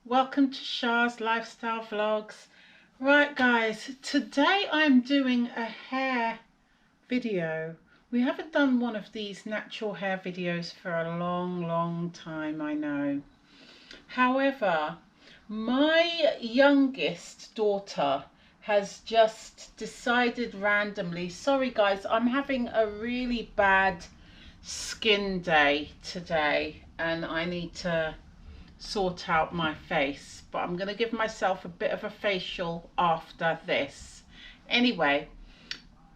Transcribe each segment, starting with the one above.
welcome to Shah's Lifestyle Vlogs. Right guys, today I'm doing a hair video. We haven't done one of these natural hair videos for a long time, I know. However, my youngest daughter has just decided randomly, sorry guys, I'm having a really bad skin day today and I need to sort out my face, but I'm going to give myself a bit of a facial after this. Anyway,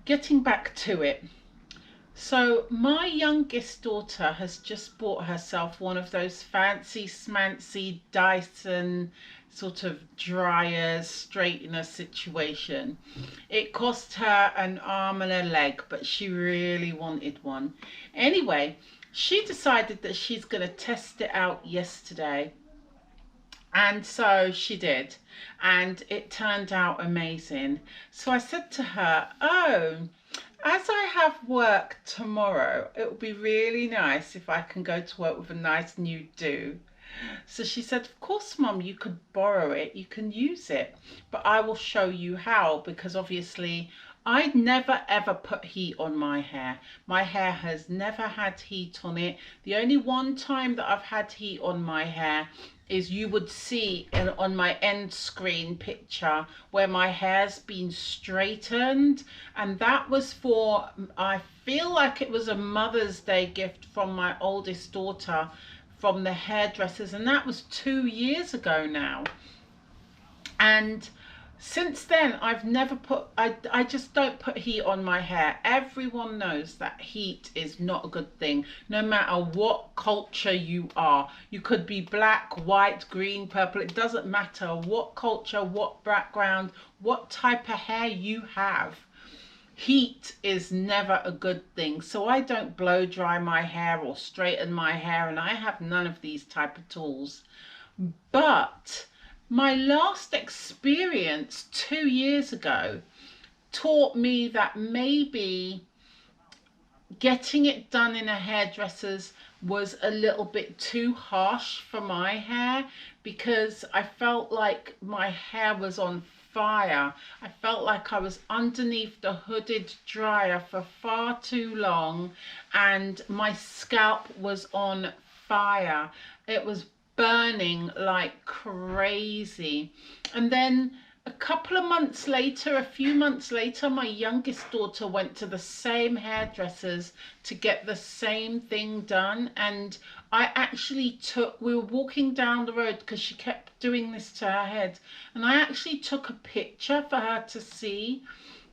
getting back to it. So my youngest daughter has just bought herself one of those fancy smancy Dyson sort of dryers, straightener situation. It cost her an arm and a leg, but she really wanted one. Anyway, she decided that she's going to test it out yesterday. And so she did. And it turned out amazing. So I said to her, oh, as I have work tomorrow, it would be really nice if I can go to work with a nice new do. So she said, of course, Mum, you could borrow it, you can use it, but I will show you how, because obviously I never ever put heat on my hair. My hair has never had heat on it. The only one time that I've had heat on my hair is you would see on my end screen picture where my hair's been straightened, and that was for, I feel like it was a Mother's Day gift from my oldest daughter from the hairdressers, and that was 2 years ago now. And since then I've never put, I just don't put heat on my hair. Everyone knows that heat is not a good thing, no matter what culture you are. You could be black, white, green, purple, it doesn't matter what culture, what background, what type of hair you have. Heat is never a good thing. So I don't blow dry my hair or straighten my hair, and I have none of these type of tools. But my last experience 2 years ago taught me that maybe getting it done in a hairdresser's was a little bit too harsh for my hair, because I felt like my hair was on fire. I felt like I was underneath the hooded dryer for far too long and my scalp was on fire. It was burning like crazy. And then a couple of months later, a few months later, my youngest daughter went to the same hairdressers to get the same thing done. And I actually took, we were walking down the road because she kept doing this to her head. And I actually took a picture for her to see,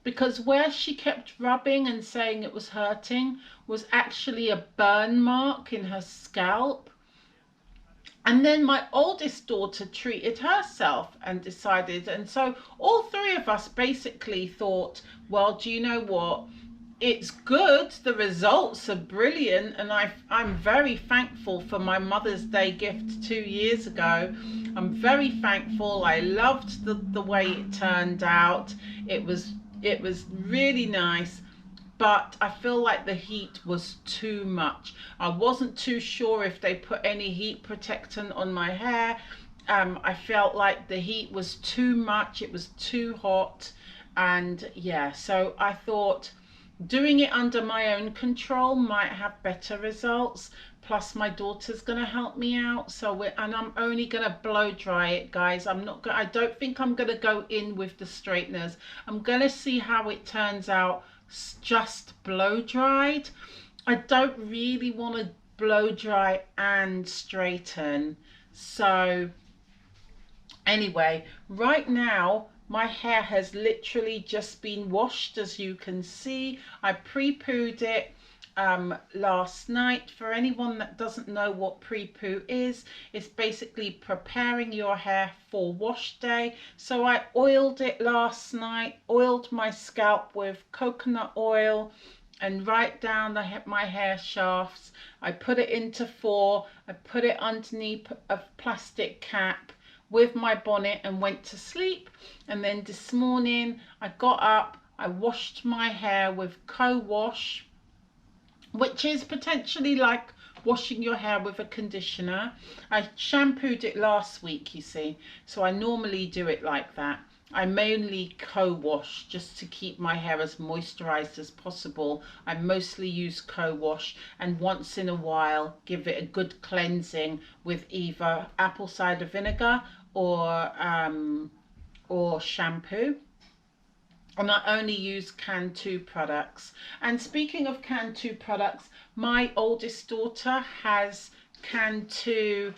because where she kept rubbing and saying it was hurting was actually a burn mark in her scalp. And then my oldest daughter treated herself and decided, and so all three of us basically thought, well, do you know what? It's good, the results are brilliant, and I'm very thankful for my Mother's Day gift 2 years ago. I'm very thankful. I loved the way it turned out. It was really nice. But I feel like the heat was too much. I wasn't too sure if they put any heat protectant on my hair. I felt like the heat was too much. It was too hot. And yeah, so I thought doing it under my own control might have better results. Plus my daughter's going to help me out. So and I'm only going to blow dry it, guys. I don't think I'm going to go in with the straighteners. I'm going to see how it turns out just blow dried. I don't really want to blow dry and straighten. So anyway, right now my hair has literally just been washed, as you can see. I pre-pooed it last night. For anyone that doesn't know what pre-poo is, it's basically preparing your hair for wash day. So I oiled it last night, oiled my scalp with coconut oil and right down my hair shafts. I put it into four. I put it underneath a plastic cap with my bonnet and went to sleep. And then this morning I got up, I washed my hair with co-wash, which is potentially like washing your hair with a conditioner. I shampooed it last week, you see, so I normally do it like that. I mainly co-wash just to keep my hair as moisturized as possible. I mostly use co-wash, and once in a while give it a good cleansing with either apple cider vinegar or shampoo. And I only use Cantu products. And speaking of Cantu products, my oldest daughter has Cantu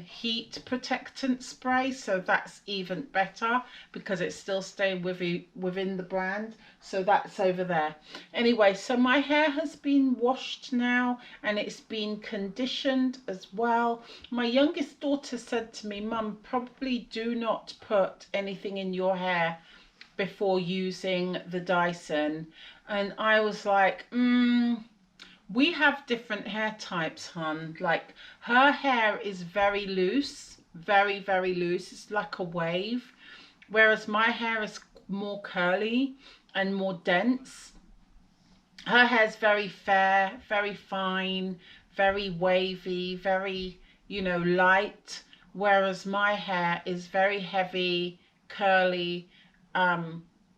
heat protectant spray, so that's even better because it's still staying within the brand. So that's over there. Anyway, so my hair has been washed now, and it's been conditioned as well. My youngest daughter said to me, "Mum, probably do not put anything in your hair before using the Dyson." And I was like, we have different hair types, hon. Like, her hair is very loose, very, very loose. It's like a wave. Whereas my hair is more curly and more dense. Her hair's very fair, very fine, very wavy, very, you know, light. Whereas my hair is very heavy, curly.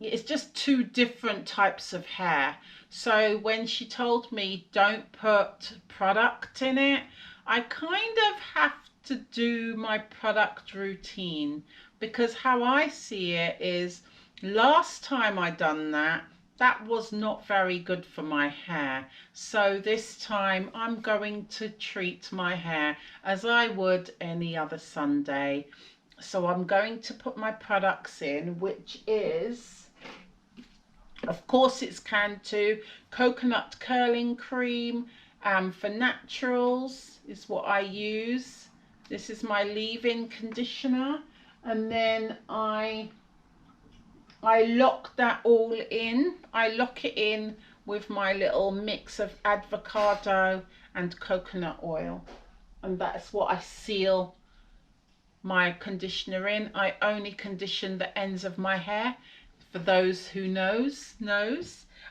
It's just two different types of hair. So when she told me don't put product in it, I kind of have to do my product routine, because how I see it is, last time I done that, that was not very good for my hair. So this time I'm going to treat my hair as I would any other Sunday. So I'm going to put my products in, which is, of course, it's Cantu coconut curling cream for naturals is what I use. This is my leave-in conditioner, and then I lock that all in. I lock it in with my little mix of avocado and coconut oil, and that's what I seal my conditioner in. I only condition the ends of my hair. For those who knows.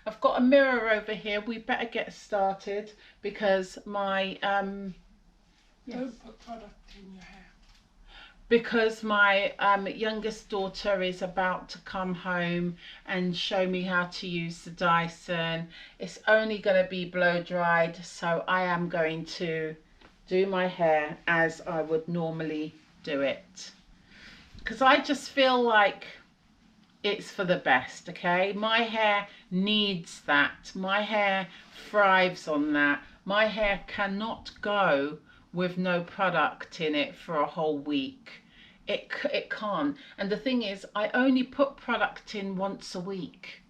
I've got a mirror over here. We better get started because my Don't put product in your hair. Because my youngest daughter is about to come home and show me how to use the Dyson. It's only going to be blow dried, so I am going to do my hair as I would normally do it, because I just feel like it's for the best. Okay, my hair needs that. My hair thrives on that. My hair cannot go with no product in it for a whole week. It can't. And the thing is, I only put product in once a week.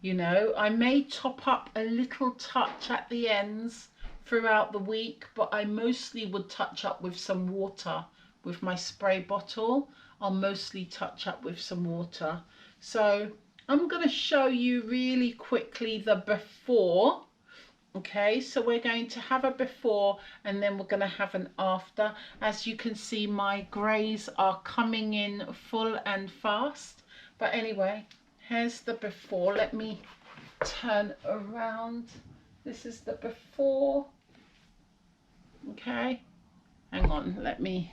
You know, I may top up a little touch at the ends throughout the week, but I mostly would touch up with some water. With my spray bottle, I'll mostly touch up with some water. So I'm going to show you really quickly the before. Okay, so we're going to have a before and then we're going to have an after. As you can see, my greys are coming in full and fast. But anyway, here's the before. Let me turn around. This is the before. Okay, hang on, let me...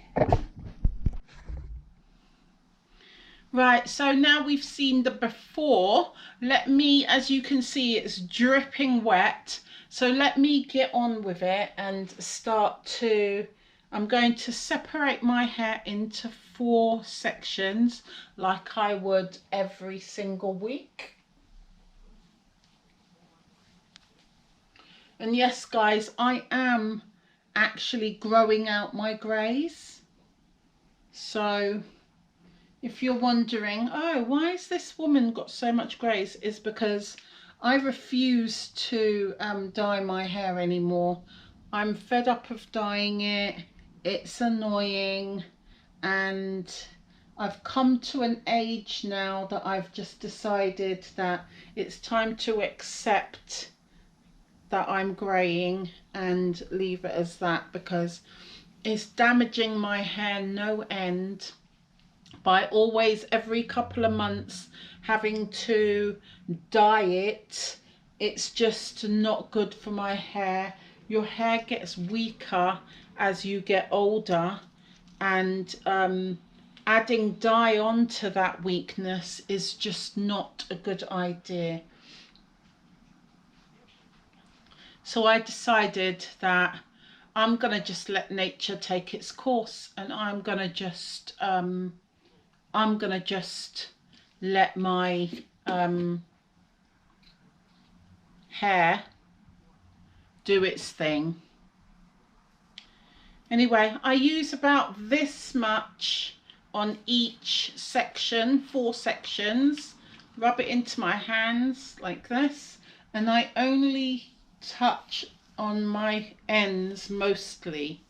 Right, so now we've seen the before. Let me, as you can see, it's dripping wet. So let me get on with it and start to, I'm going to separate my hair into 4 sections like I would every single week. And yes, guys, I am actually growing out my greys. So if you're wondering, oh, why has this woman got so much greys, is because I refuse to dye my hair anymore. I'm fed up of dyeing it. It's annoying, and I've come to an age now that I've just decided that it's time to accept that I'm greying and leave it as that, because it's damaging my hair no end by always every couple of months having to dye it. It's just not good for my hair. your hair gets weaker as you get older, and adding dye onto that weakness is just not a good idea. So I decided that I'm gonna just let nature take its course, and I'm gonna just let my hair do its thing. Anyway, I use about this much on each section, 4 sections. Rub it into my hands like this, and I only touch on my ends mostly.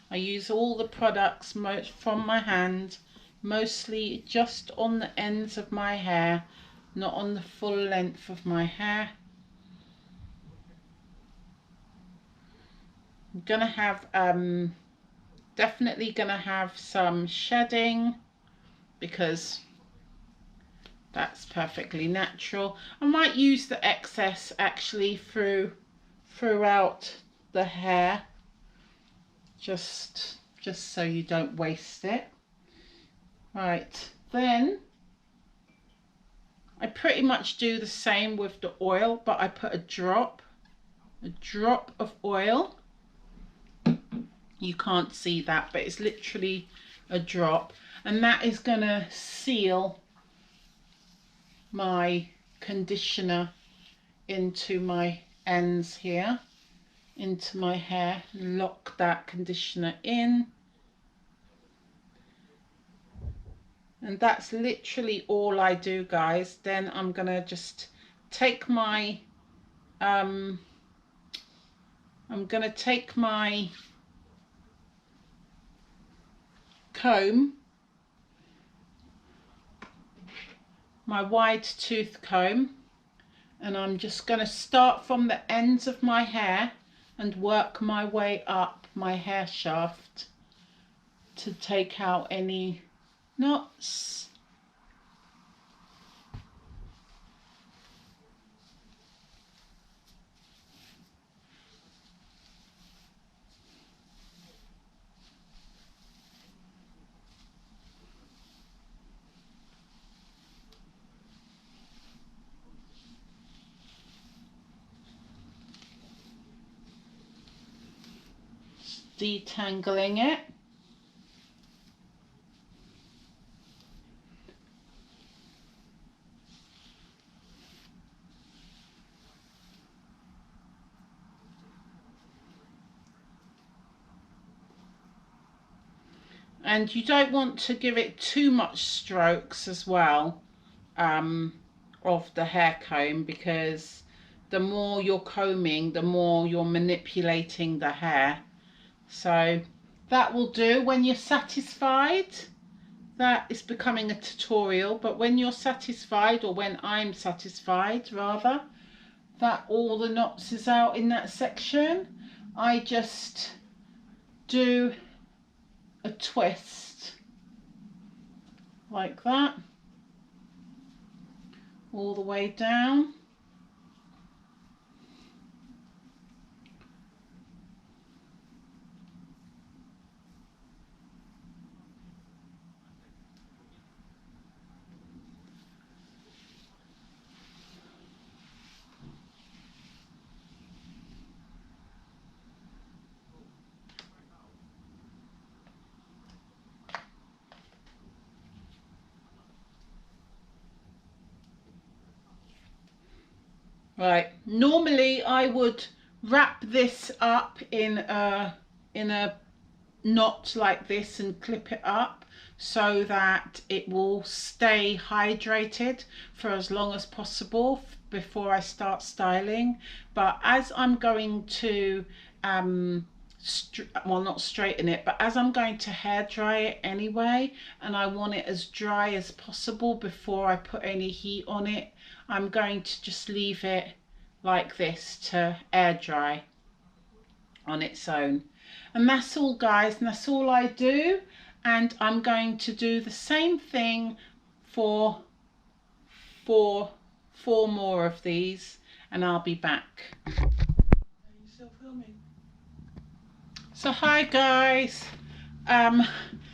I use all the products from my hand, mostly just on the ends of my hair, not on the full length of my hair. I'm gonna have definitely gonna have some shedding because that's perfectly natural. I might use the excess actually throughout the hair, just so you don't waste it. Right, then I pretty much do the same with the oil, but I put a drop of oil. You can't see that, but it's literally a drop, and that is gonna seal my conditioner into my ends here, into my hair. Lock that conditioner in, and that's literally all I do, guys. Then I'm gonna just take my I'm gonna take my comb, my wide tooth comb, and I'm just going to start from the ends of my hair and work my way up my hair shaft to take out any knots. Detangling it. And you don't want to give it too much strokes as well of the hair comb, because the more you're combing, the more you're manipulating the hair. So that will do. When you're satisfied, that is becoming a tutorial, but when you're satisfied, or when I'm satisfied rather, that all the knots is out in that section, I just do a twist like that all the way down. Right, normally I would wrap this up in a knot like this and clip it up so that it will stay hydrated for as long as possible before I start styling. But as I'm going to well, not straighten it, but as I'm going to hair dry it anyway, and I want it as dry as possible before I put any heat on it, I'm going to just leave it like this to air dry on its own. And that's all, guys, and that's all I do. And I'm going to do the same thing for 4 more of these, and I'll be back. Are you still filming? So hi guys,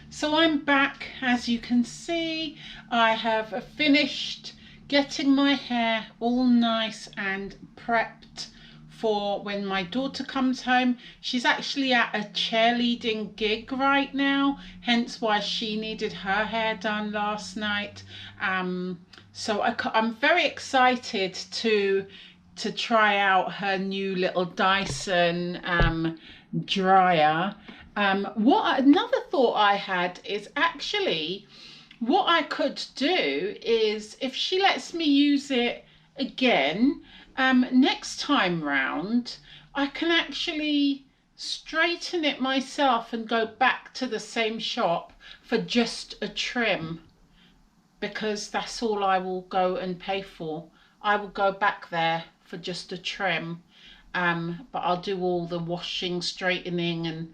so I'm back. As you can see, I have finished getting my hair all nice and prepped for when my daughter comes home. She's actually at a cheerleading gig right now, hence why she needed her hair done last night. So I'm very excited to try out her new little Dyson dryer. Another thought I had is actually what I could do is, if she lets me use it again, next time round, I can actually straighten it myself and go back to the same shop for just a trim, because that's all I will go and pay for. I will go back there for just a trim, but I'll do all the washing, straightening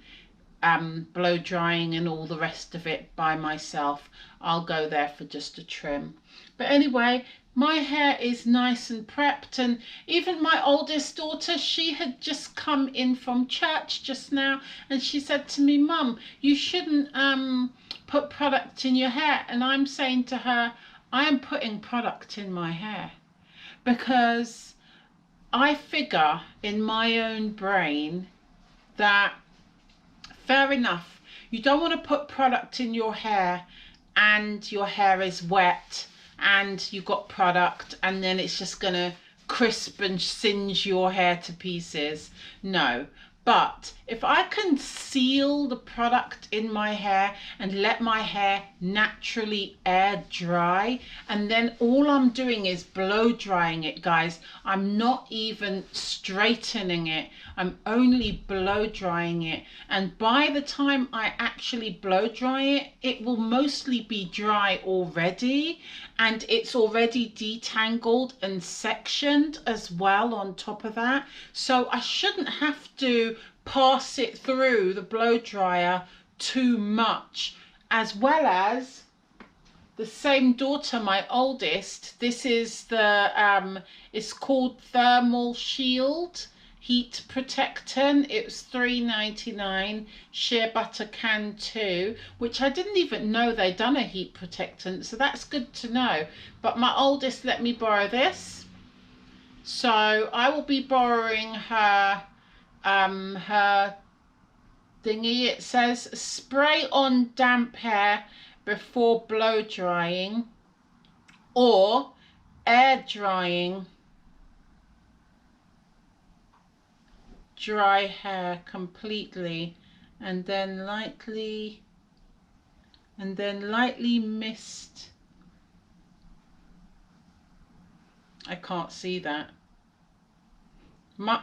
and blow drying and all the rest of it by myself. I'll go there for just a trim. But anyway, my hair is nice and prepped, and even my oldest daughter, she had just come in from church just now, and she said to me, "Mum, you shouldn't put product in your hair." And I'm saying to her, I am putting product in my hair because I figure in my own brain that, fair enough, you don't want to put product in your hair and your hair is wet and you've got product and then it's just going to crisp and singe your hair to pieces. No. But if I can seal the product in my hair and let my hair naturally air dry, and then all I'm doing is blow drying it, guys. I'm not even straightening it. I'm only blow drying it. And by the time I actually blow dry it, it will mostly be dry already. And it's already detangled and sectioned as well on top of that. So I shouldn't have to pass it through the blow dryer too much. As well as the same daughter, my oldest, this is the it's called Thermal Shield Heat Protectant. It was $3.99, shea butter can 2, which I didn't even know they'd done a heat protectant, so that's good to know. But my oldest let me borrow this, so I will be borrowing her her thingy. It says spray on damp hair before blow drying or air drying dry hair completely, and then lightly mist. I can't see that.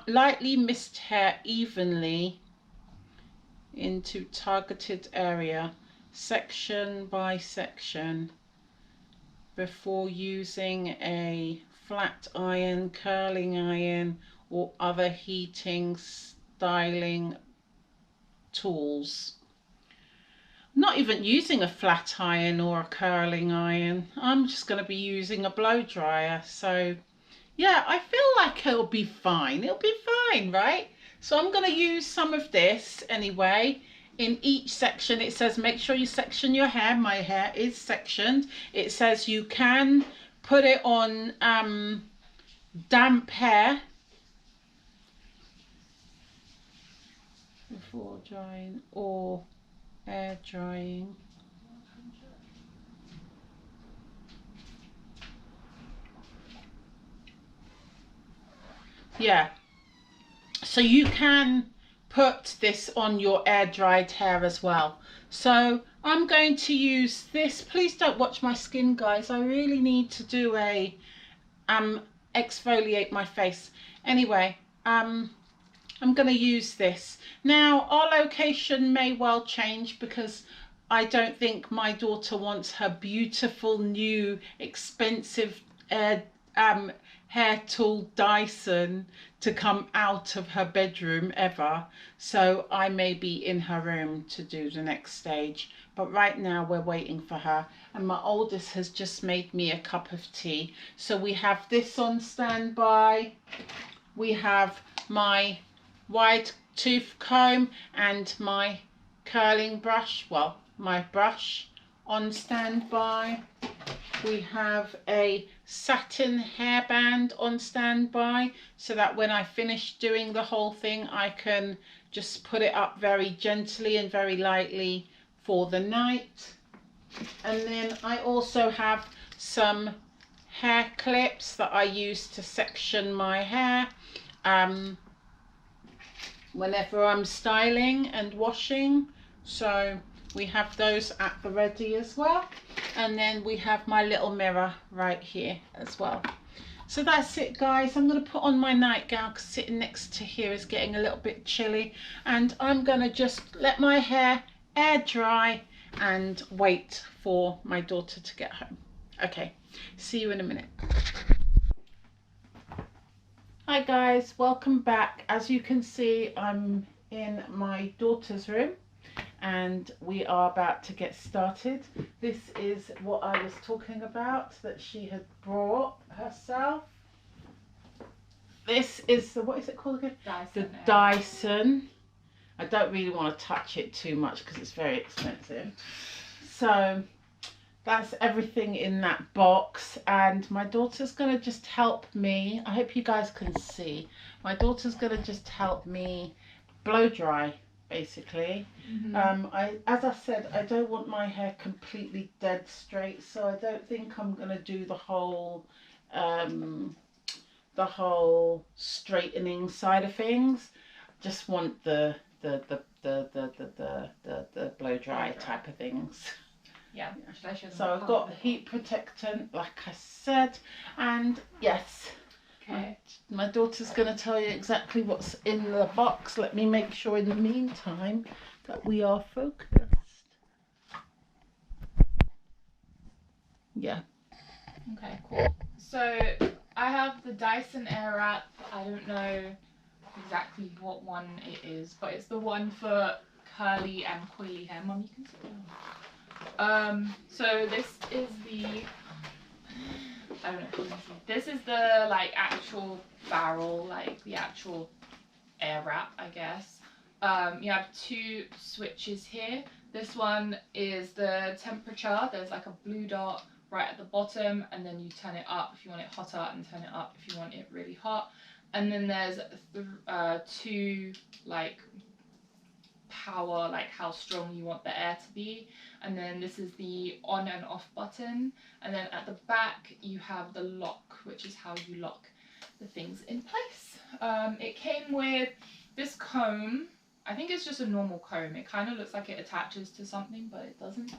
Lightly mist hair evenly into targeted area, section by section, before using a flat iron, curling iron or other heating styling tools. I'm not even using a flat iron or a curling iron. I'm just going to be using a blow dryer. So yeah, I feel like it'll be fine. It'll be fine, right? So I'm going to use some of this anyway. In each section, it says make sure you section your hair. My hair is sectioned. It says you can put it on damp hair before drying or air drying. Yeah, so you can put this on your air dried hair as well. So I'm going to use this. Please don't watch my skin, guys. I really need to do a exfoliate my face. Anyway, I'm going to use this. Now our location may well change because I don't think my daughter wants her beautiful new expensive hair tool Dyson to come out of her bedroom ever. So I may be in her room to do the next stage. But right now we're waiting for her. And my oldest has just made me a cup of tea. So we have this on standby. We have my white tooth comb and my curling brush, well, my brush on standby. We have a satin hairband on standby so that when I finish doing the whole thing I can just put it up very gently and very lightly for the night. And then I also have some hair clips that I use to section my hair whenever I'm styling and washing. So we have those at the ready as well. And then we have my little mirror right here as well. So that's it, guys. I'm going to put on my nightgown because sitting next to here is getting a little bit chilly. And I'm going to just let my hair air dry and wait for my daughter to get home. Okay, see you in a minute. Hi guys, welcome back. As you can see, I'm in my daughter's room and we are about to get started. This is what I was talking about that she had brought herself. This is the, what is it called again? Dyson. The Dyson. I don't really want to touch it too much because it's very expensive. So that's everything in that box, and my daughter's going to just help me. I hope you guys can see. My daughter's going to just help me blow dry, basically. As I said, I don't want my hair completely dead straight, so I don't think I'm going to do the whole straightening side of things. Just want the blow dry type of things. Yeah. So I've got heat protectant, like I said, and yes. Okay. My daughter's going to tell you exactly what's in the box. Let me make sure in the meantime that we are focused. Yeah. Okay, cool. So I have the Dyson Airwrap. I don't know exactly what one it is, but it's the one for curly and coily hair. Mum, you can sit down. So this is the, I don't know if you can see. This is the like actual barrel, like the actual air wrap, I guess. You have two switches here. This one is the temperature. There's like a blue dot right at the bottom, and then you turn it up if you want it hotter, and turn it up if you want it really hot. And then there's two like power, like how strong you want the air to be. And then this is the on and off button, and then at the back you have the lock, which is how you lock the things in place. It came with this comb. I think it's just a normal comb. It kind of looks like it attaches to something, but it doesn't.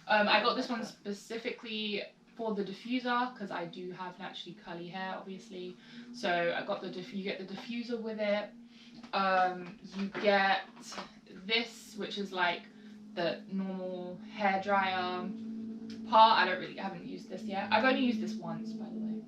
I got this one specifically for the diffuser because I do have naturally curly hair, obviously. So I got you get the diffuser with it. You get this, which is like the normal hair dryer part. I haven't used this yet. I've only used this once, by the way.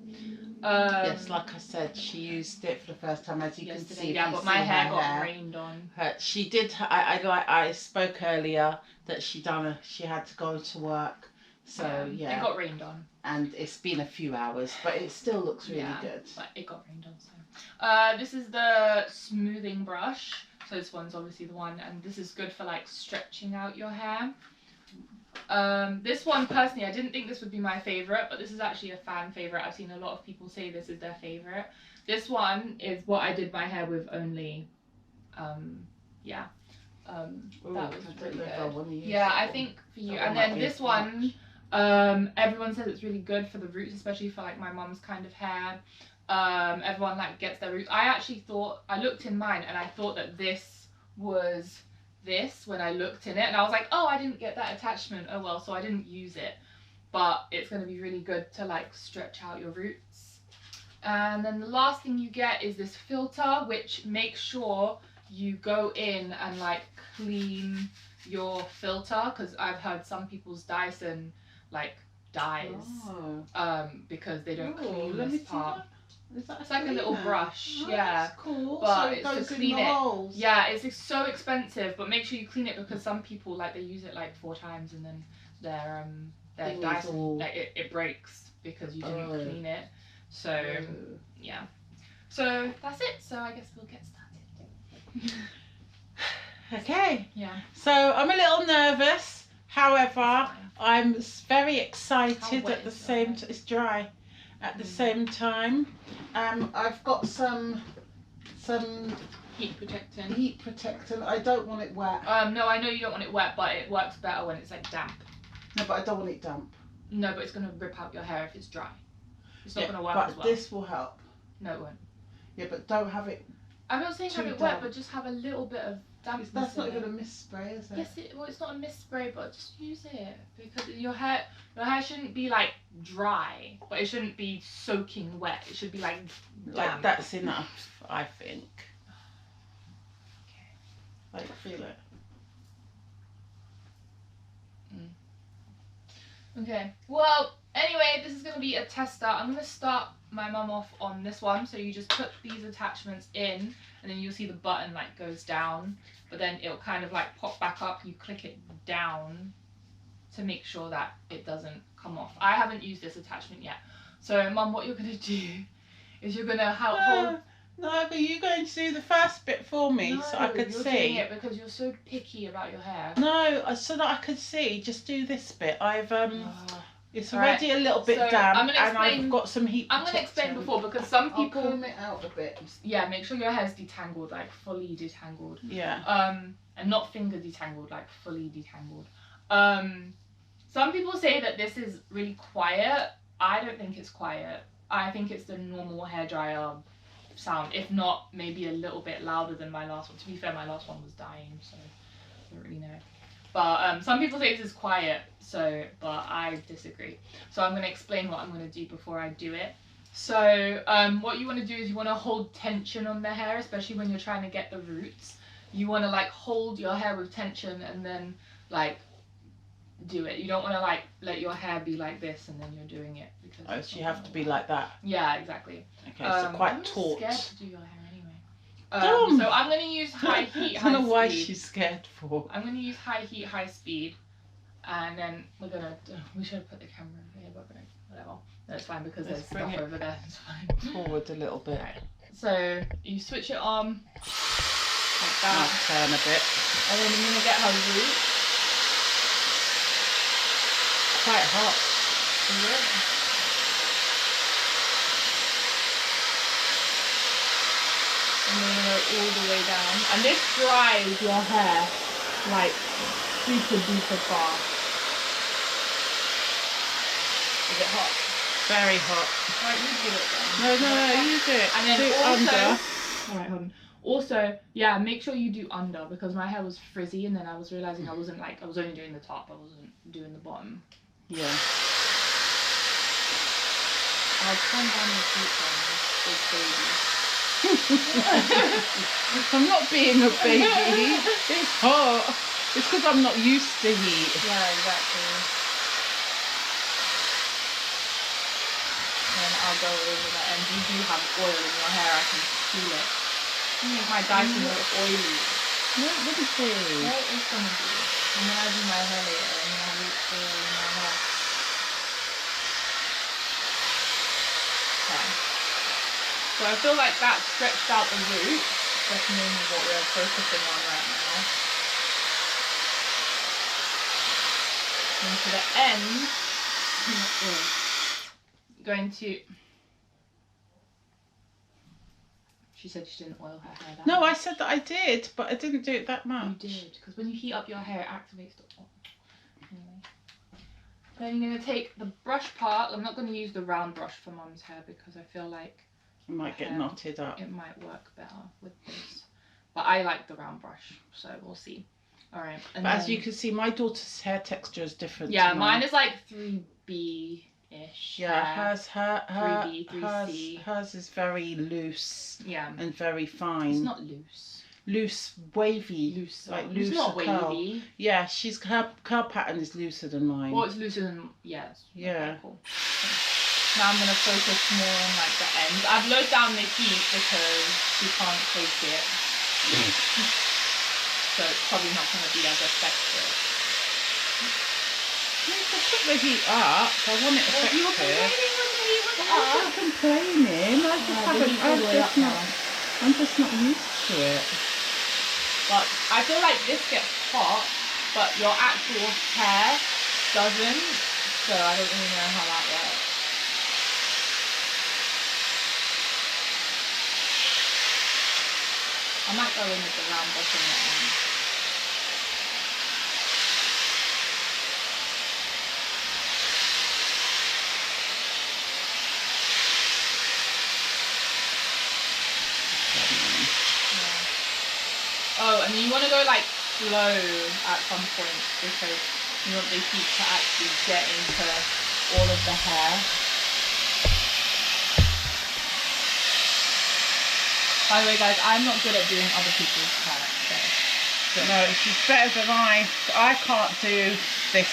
Yes, like I said, she used it for the first time, as you can see. Yeah, but my hair got rained on. She did. I spoke earlier that she had to go to work, so yeah. It got rained on. And it's been a few hours, but it still looks really good. But it got rained on. So, this is the smoothing brush. So this one's obviously the one, and this is good for like stretching out your hair. This one personally, I didn't think this would be my favorite, but this is actually a fan favorite. I've seen a lot of people say this is their favorite. This one is what I did my hair with only. Yeah. That was really good. Yeah, I think for you. And then this one, everyone says it's really good for the roots, especially for like my mum's kind of hair. Everyone like gets their roots. I actually thought, I looked in mine and I thought that this was this when I looked in it, and I was like, oh, I didn't get that attachment, oh well, so I didn't use it. But it's going to be really good to like stretch out your roots. And then the last thing you get is this filter, which makes sure you go in and like clean your filter, because I've heard some people's Dyson like dies because they don't clean this part. It's like a little brush, yeah. That's cool. But so it goes to clean in the it, holes. yeah, it's so expensive. But make sure you clean it, because some people like they use it like 4 times and then their Dyson it breaks because you didn't clean it. So yeah, so that's it. So I guess we'll get started. Okay. Yeah. So I'm a little nervous. However, Fine. I'm very How excited wet at the is your same hair? time. It's dry. At the same time, I've got some Heat protectant. heat protectant. I don't want it wet. No, I know you don't want it wet, but it works better when it's like damp. No, but I don't want it damp. No, but it's gonna rip out your hair if it's dry. It's not gonna work but as well. this will help. No, it won't. Yeah, but don't have it. I'm not saying have Too it wet, damp. but just have a little bit of dampness. That's not in even it. a mist spray, is it? Yes, well, it's not a mist spray, but just use it because your hair shouldn't be like dry, but it shouldn't be soaking wet. It should be like damp. That's enough, I think. Like, feel it. Okay. Well, anyway, this is gonna be a tester. I'm gonna start my mum off on this one. So you just put these attachments in, and then you'll see the button like goes down, but then it'll kind of like pop back up. You click it down to make sure that it doesn't come off. I haven't used this attachment yet. So, Mum, what you're gonna do is you're gonna hold. No, but you're going to do the first bit for me so I could you're see. doing it because you're so picky about your hair. No, so that I could see. Just do this bit. I've it's Alright, already a little bit so damp, I'm gonna and explain- I've got some heat. I'm gonna explain before because some I'll people. comb it out a bit. Yeah, make sure your hair's detangled, like fully detangled. Yeah. And not finger detangled, like fully detangled. Some people say that this is really quiet. I don't think it's quiet. I think it's the normal hairdryer sound. If not, maybe a little bit louder than my last one. To be fair, my last one was dying, so I don't really know. But some people say this is quiet, but I disagree. So I'm going to explain what I'm going to do before I do it. So what you want to do is you want to hold tension on the hair, especially when you're trying to get the roots. You want to like hold your hair with tension and then like do it. You don't want to like let your hair be like this and then you're doing it because Oh, you have to be like that. Yeah, exactly. Okay, so quite I'm taut. scared to do your hair anyway. Dumb. So I'm going to use high heat, I high don't know why speed. she's scared for. I'm going to use high heat, high speed, and then we're going to, we should have put the camera over here, but whatever. No, it's fine because Let's there's bring stuff it over there, it's fine. Forward a little bit. Right. So you switch it on, like I'll that, turn a bit. and then you're going to get her root. Quite hot. Is it? And then we're going to go all the way down. And this dries your hair like super duper fast. Is it hot? Very hot. Alright, you do it then. No, you do it. And then do it also, under. alright, hold on. Also, yeah, make sure you do under because my hair was frizzy and then I was realizing I was only doing the top, I wasn't doing the bottom. Yeah. I'll turn down the heat on this baby. I'm not being a baby. It's hot. It's because I'm not used to heat. Yeah, exactly. Then I'll go over that and you do have oil in your hair, I can feel it. My Dyson looks oily. No, it wouldn't be. No, it's gonna be. And then I do my hair later and then I'll look oil in my hair. Okay. So I feel like that stretched out the roots. That's mainly what we're focusing on right now. And to the end, going to. She said she didn't oil her hair that No, much. I said that I did, but I didn't do it that You much. did, because when you heat up your hair, it activates the oil. Anyway. Then you're going to take the brush part. I'm not going to use the round brush for Mum's hair because I feel like It might get knotted up. it might work better with this. But I like the round brush, so we'll see. Alright. But as you can see, my daughter's hair texture is different. Yeah, to mine is like 3B-ish. Yeah, hair. her 3B, 3C. hers is very loose Yeah. and very fine. It's not loose. Loose, wavy. Loose. Like It's looser not curl. wavy. Yeah, her curl pattern is looser than mine. Well, it's looser than, yes. Yeah. Okay, cool. Now I'm going to focus more on like the ends. I've lowered down the heat because she can't take it. So it's probably not going to be as effective. You can put the heat up. I want it effective. You were complaining when the heat was I'm up. not complaining. I just The heat's all the way up now. I'm just not used to it. But I feel like this gets hot, but your actual hair doesn't. So I don't really know how that works. I might go in with the round bottom one. Oh, and you want to go like slow at some point because you want the heat to actually get into all of the hair. By the way, guys, I'm not good at doing other people's hair. So. No, she's better than I can't do this.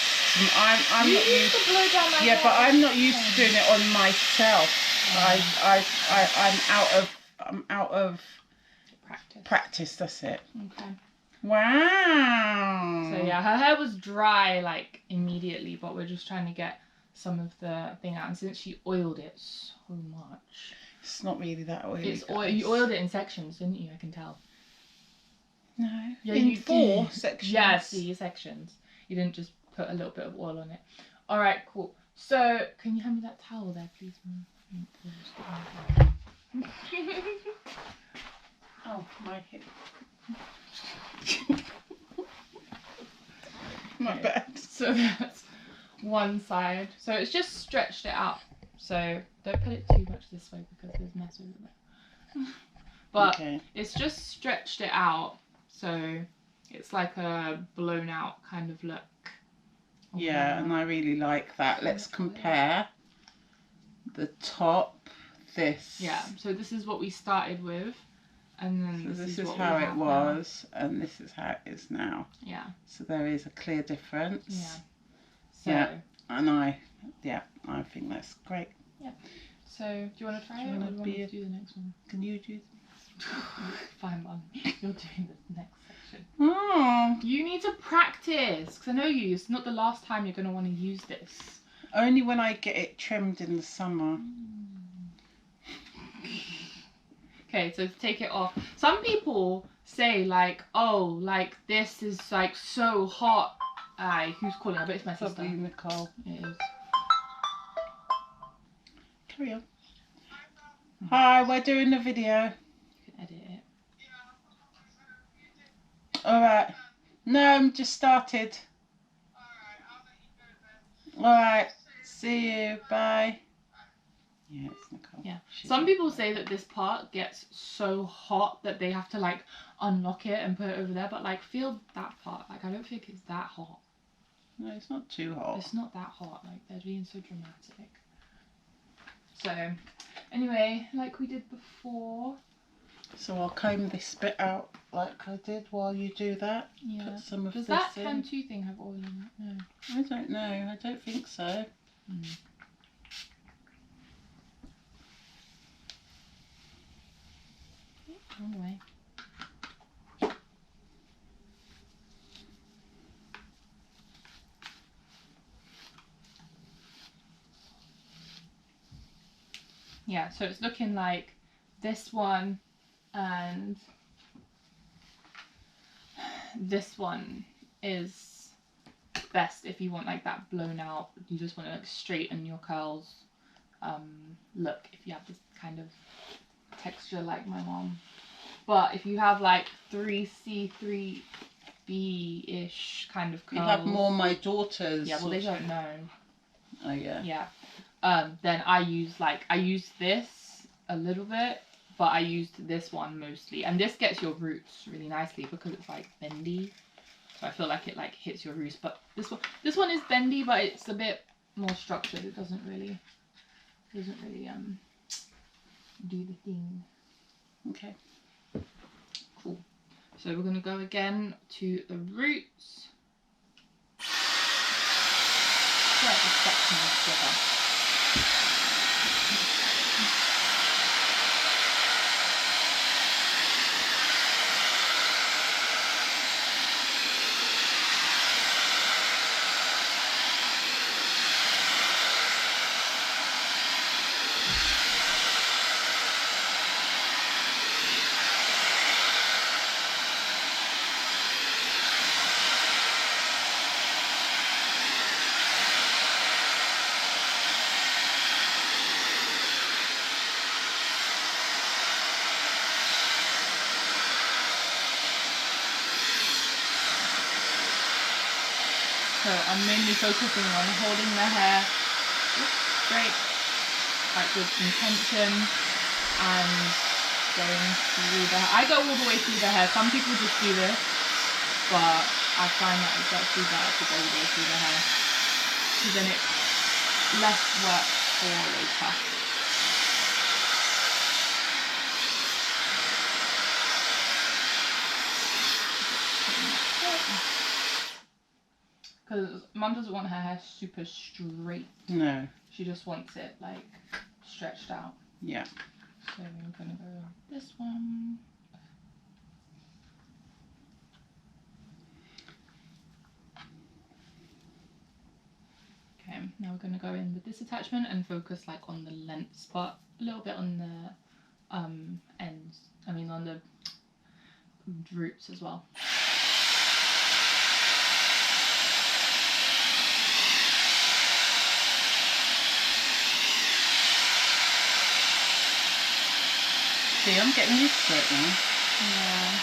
I'm You not used used. to blow down my Yeah, hair. but I'm not used to doing it on myself. I'm out of practice. That's it. Okay. Wow. So yeah, her hair was dry like immediately, but we're just trying to get some of the thing out. And since she oiled it so much, it's not really that oily. it's oil. You oiled it in sections, didn't you? I can tell. No. Yeah, in you 4 did. sections. Yeah, see, sections. You didn't just put a little bit of oil on it. All right, cool. So can you hand me that towel there, please, Mum? Oh, my hip. My bad. So that's one side. So it's just stretched it out. So don't put it too much this way because there's mess over there. But okay. It's just stretched it out. So it's like a blown out kind of look. Yeah, and I really like that. Let's compare the top, this. Yeah, so this is what we started with. And then So this is what how we it have was, and this is how it is now. Yeah. So there is a clear difference. Yeah. So, yeah, and I think that's great. Yeah. So do you want to try it, or do you want me to do the next one? Can you do? Fine, Mum. You're doing the next section. Oh. You need to practice, because I know you. It's not the last time you're going to want to use this. Only when I get it trimmed in the summer. Okay, so take it off. Some people say like, oh, like this is like so hot. Who's calling? I bet it's my sister. Probably Nicole. It is. Carry on. Hi, we're doing the video. You can edit it. Alright. No, I'm just started. Alright. See you. Bye. Yeah, it's Nicole. Yeah. Some people say that this part gets so hot that they have to like unlock it and put it over there, but like feel that part. Like I don't think it's that hot. No, it's not too hot. It's not that hot. Like they're being so dramatic. So anyway, like we did before. So I'll comb this bit out like I did while you do that. Yeah. Put some of Does this that in. Cantu thing have oil in it? No. I don't know. I don't think so. Wrong way. Yeah, so it's looking like this one and this one is best if you want like that blown out. You just want to like straighten your curls look if you have this kind of texture like my mom. But if you have like 3C, 3B-ish kind of curls. You have more my daughters. Yeah, well they don't know. Oh yeah. Yeah. Then I use this a little bit, but I used this one mostly. And this gets your roots really nicely because it's like bendy. So I feel like it like hits your roots. But this one is bendy, but it's a bit more structured. It doesn't really do the thing. Okay. Cool. So we're gonna go again to the roots. Try to section this together. So I'm mainly focusing on holding the hair straight, like with intention, and going through the hair. I go all the way through the hair. Some people just do this, but I find that it's actually better to go all the way through the hair, because then it's less work for later. Because Mum doesn't want her hair super straight. No. She just wants it like stretched out. Yeah. So we're gonna go this one. Okay, now we're gonna go in with this attachment and focus like on the length spot, a little bit on the ends. I mean on the roots as well. See, I'm getting used to it now. Yeah.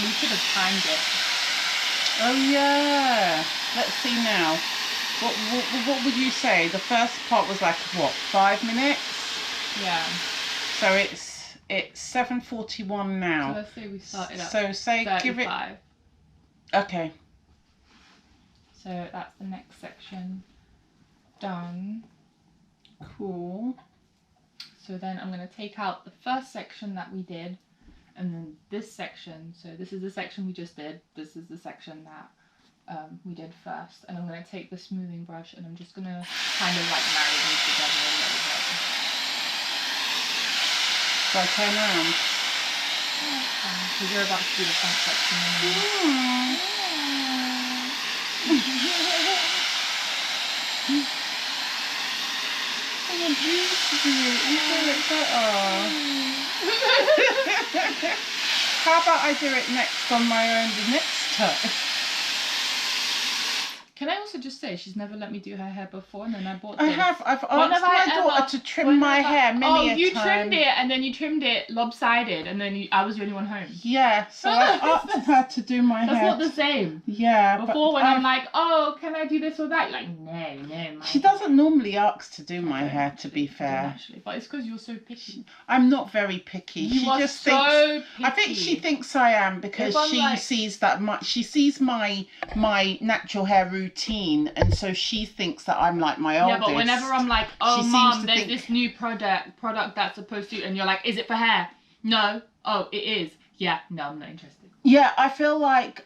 We should have timed it. Oh yeah. Let's see now. What would you say? The first part was like what, 5 minutes? Yeah. So it's 7:41 now. So let's say we started at So say 35. give it. Okay. So that's the next section done. Cool. So then I'm going to take out the first section that we did, and then this section. So this is the section we just did. This is the section that we did first. And I'm going to take the smoothing brush and I'm just going to kind of like marry them together a little bit. So I turn around. Because you're about to do the front section. I want you to do it. You do it better. How about I do it next on my own the next time? Can I also just say she's never let me do her hair before, and then I bought I this. have. I've asked my daughter to trim my hair many a time. Oh, you trimmed it, and then you trimmed it lopsided, and then I was the only one home. Yeah, so I've asked her to do my hair. That's not the same. Yeah, Before, when I'm like, oh, can I do this or that? You're like, no. She doesn't normally ask to do my hair, to be fair. Actually, but it's because you're so picky. I'm not very picky. You she are just so thinks. picky. I think she thinks I am because she like, sees that she sees my natural hair routine, and so she thinks that I'm like my oldest. Yeah, but whenever I'm like, oh, She mom, seems to there's think- this new product that's supposed to, and you're like, is it for hair? No. Oh, it is. Yeah. No, I'm not interested. Yeah, I feel like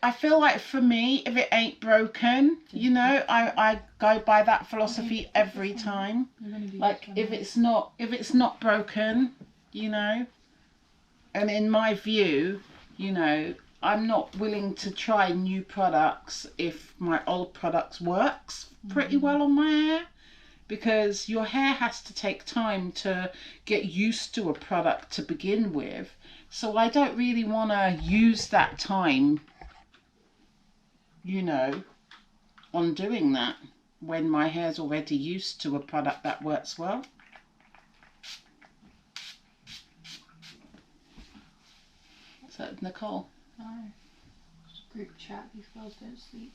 for me, if it ain't broken, you know, I go by that philosophy every time. Like if it's not broken, you know, and in my view, you know, I'm not willing to try new products if my old products works pretty well on my hair, because your hair has to take time to get used to a product to begin with. So I don't really want to use that time, you know, on doing that when my hair's already used to a product that works well. Is that Nicole? No. Group chat. These girls don't sleep.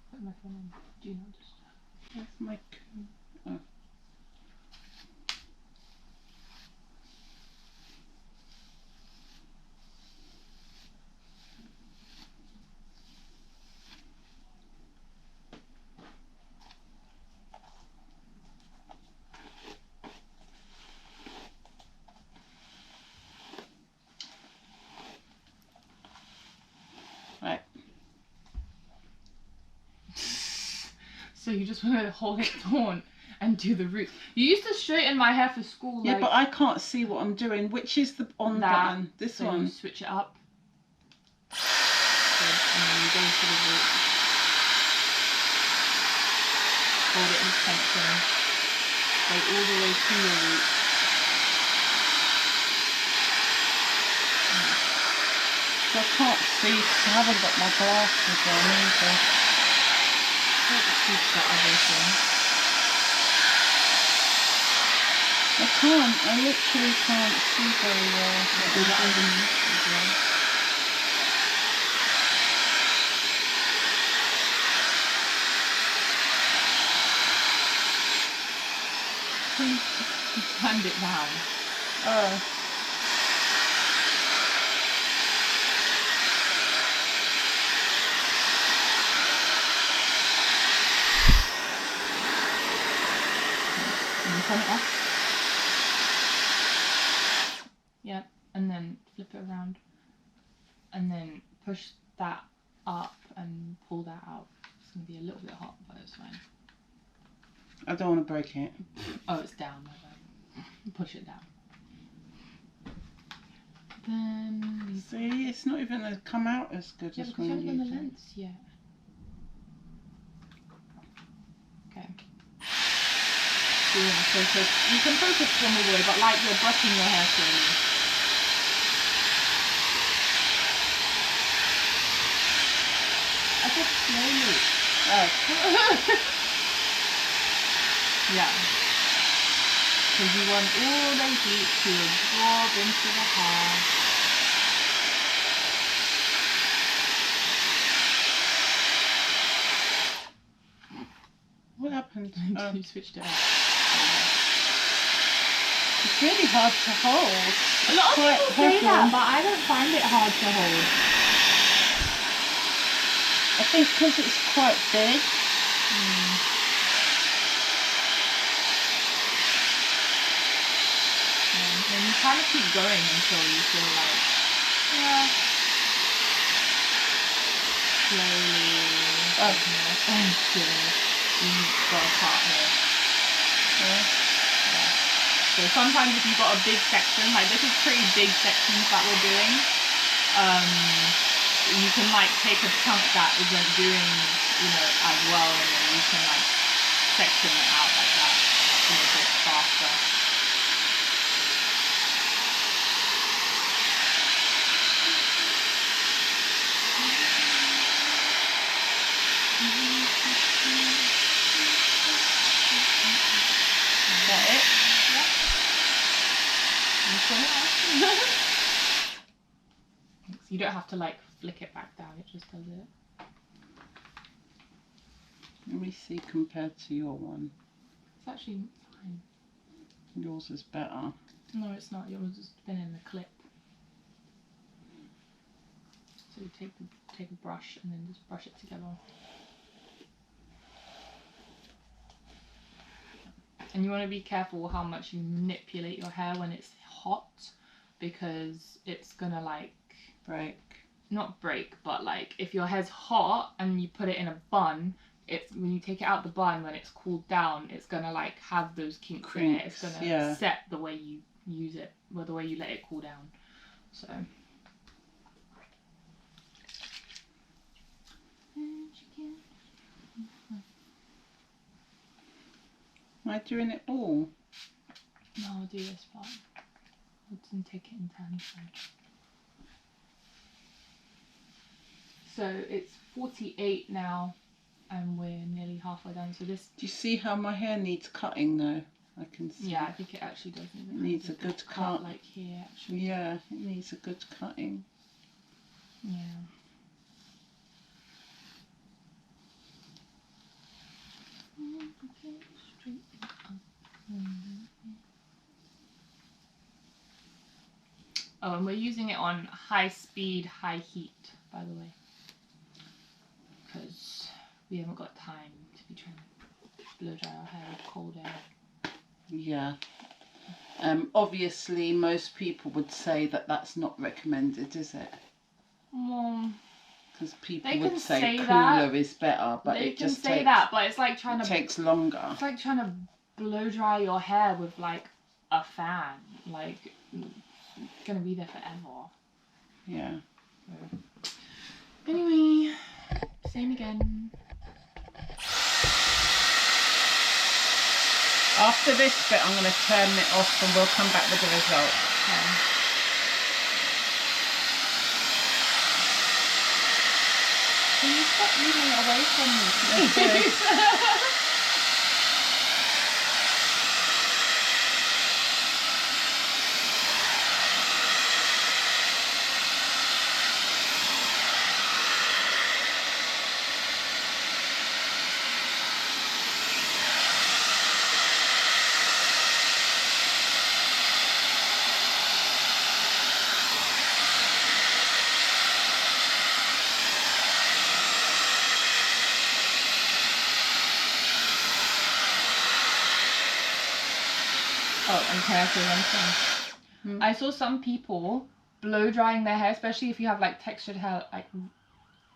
Put my phone on. Do not disturb. Where's my... Oh. Right. So you just want to hold it taut and do the roots. You used to straighten my hair for school. Yeah, like, but I can't see what I'm doing. Which is the on that, button? This so one. you switch it up. Good. And then you go to the root. Hold it in tension. Go all the way to your root. I can't see 'cause I haven't got my glasses on either. Let's see the other thing. I can't. I literally can't see very well. Do that underneath as well. Turned it down. Oh. Turn it off. Yep, and then flip it around, and then push that up and pull that out. It's gonna be a little bit hot, but it's fine. I don't want to break it. Oh, it's down. My bad. Push it down. Then See, it's not even gonna come out as good yeah, as because you when haven't done the you do. lens yet. Okay. Yeah, focus. You can focus from all the way, but like you're brushing your hair slowly. I said slowly. Oh. Yeah. Because you want all the heat to absorb into the hair. What happened? Oh. You switched it up. It's really hard to hold. A lot of Quite people say heavy. that, but I don't find it hard to hold. I think because it's quite big. And you kind of keep going until you feel like, yeah, slowly. Oh. Until you've got a part here. Yeah. So sometimes if you've got a big section, like this is pretty big sections that we're doing, you can like take a chunk that isn't doing, as well, and then you can like section it out like that to make it faster. Is that it? You don't have to like flick it back down, it just does it. Let me see compared to your one. It's actually fine. Yours is better. No, it's not. Yours has been in the clip. So you take a brush and then just brush it together. And you want to be careful how much you manipulate your hair when it's hot, because it's gonna like not break, but like if your hair's hot and you put it in a bun, it's when you take it out the bun when it's cooled down, it's gonna like have those kinks in it. It's gonna set the way you use it, or the way you let it cool down. So. Am I doing it all? No, I'll do this part. I didn't take it in turns. So it's 48 now, and we're nearly halfway done. So this. Do you see how my hair needs cutting though? I can see. Yeah, I think it actually does need it needs a good cut. Like here, actually. Yeah, it needs a good cutting. Yeah. Oh, and we're using it on high speed, high heat, by the way, because we haven't got time to be trying to blow dry our hair with cold air. Yeah. Obviously, most people would say that that's not recommended, is it? Because people would say cooler is better, but they it just can say takes, that, but it's like trying to takes longer. It's like trying to blow dry your hair with like a fan. Like, it's gonna be there forever. Yeah. Anyway, same again. After this bit, I'm going to turn it off and we'll come back with the result. Can you stop moving away from me, please? Oh, and can I say one thing? I saw some people blow drying their hair, especially if you have like textured hair, like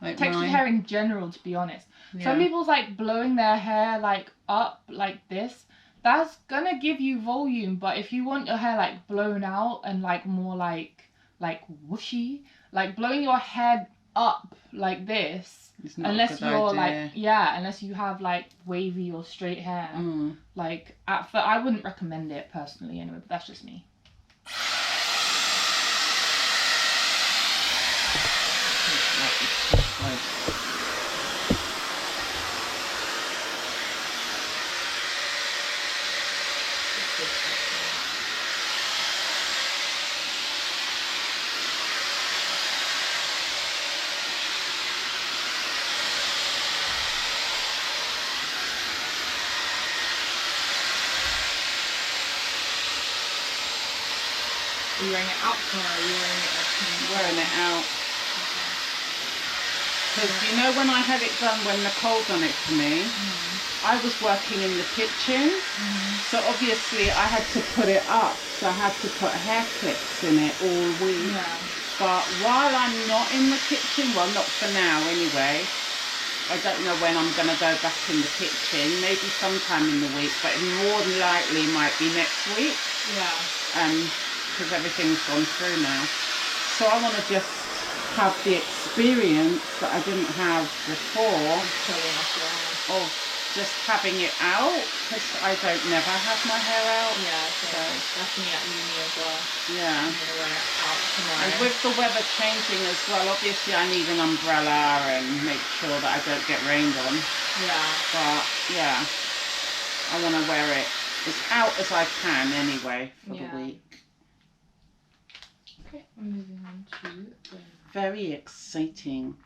textured mine. hair in general, to be honest. Yeah. Some people's like blowing their hair like up like this. That's gonna give you volume, but if you want your hair like blown out and like more like whooshy, like blowing your head up like this, It's not unless a good you're idea. like unless you have like wavy or straight hair, like I wouldn't recommend it personally anyway, but that's just me. Are you wearing it out or are you wearing it like Wearing it out. Because you know when I had it done, when Nicole done it to me, I was working in the kitchen, so obviously I had to put it up, so I had to put hair clips in it all week. Yeah. But while I'm not in the kitchen, well not for now anyway, I don't know when I'm going to go back in the kitchen, maybe sometime in the week, but more than likely might be next week. Yeah. Because everything's gone through now. So I want to just have the experience that I didn't have before of just having it out, because I don't never have my hair out. Yeah, so that's me at uni as well. Yeah. I'm gonna wear it out tomorrow. And with the weather changing as well, obviously I need an umbrella and make sure that I don't get rained on. Yeah. But yeah, I want to wear it as out as I can anyway for the week. Okay, we're moving on to very exciting.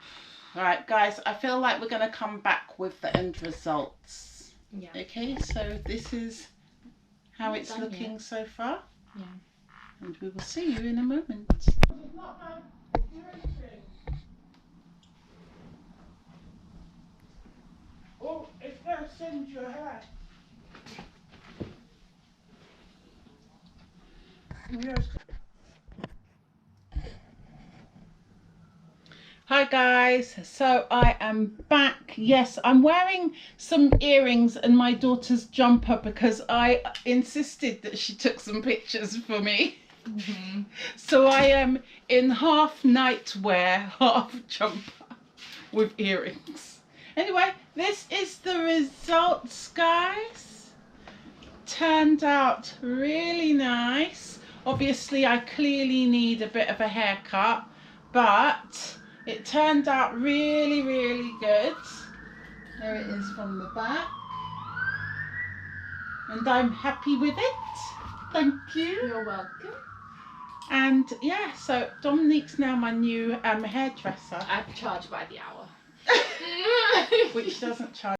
All right, guys, I feel like we're going to come back with the end results. Yeah. Okay, so this is how it's looking so far. Yeah. And we will see you in a moment. Oh, it's going to send your hair. Yes. Hi guys, so I am back. Yes, I'm wearing some earrings and my daughter's jumper because I insisted that she took some pictures for me. So I am in half nightwear, half jumper with earrings. Anyway, this is the results, guys. Turned out really nice. Obviously I clearly need a bit of a haircut, but it turned out really, really good. There it is from the back. And I'm happy with it. Thank you. You're welcome. And yeah, so Dominique's now my new hairdresser. I charge by the hour. Which doesn't charge.